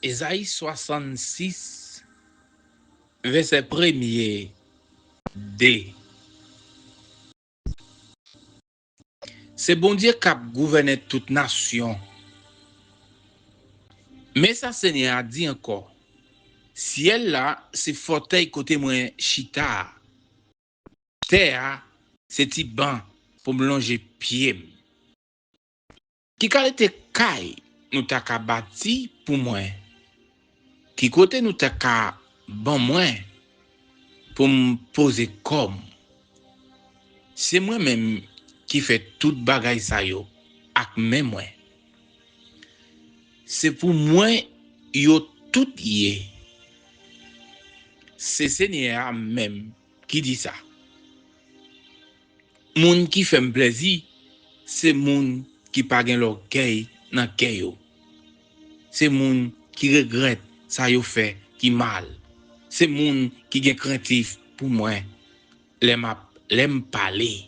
Ésaïe 66, verset 1er D. C'est bon Dieu qui a gouverné toute nation. Mais ça, Seigneur a dit encore, ciel là, c'est fauteuil côté moi chita. Terre, c'est petit banc pour me longer pied. Qui qualité caille nous t'a ka bâti pour moi? Qui côté nous t'a ka bon moi pour me poser comme? C'est moi-même qui fait toute bagaille ça yo ak même moi. C'est pour moi yo tout yé. C'est Seigneur même qui dit ça. Moun qui fait plaisir, c'est moun qui pa gen l'orgueil dans cœur yo. C'est moun qui regrette ça yo fait qui mal. C'est moun qui gen craintif pour moi. L'aime parler.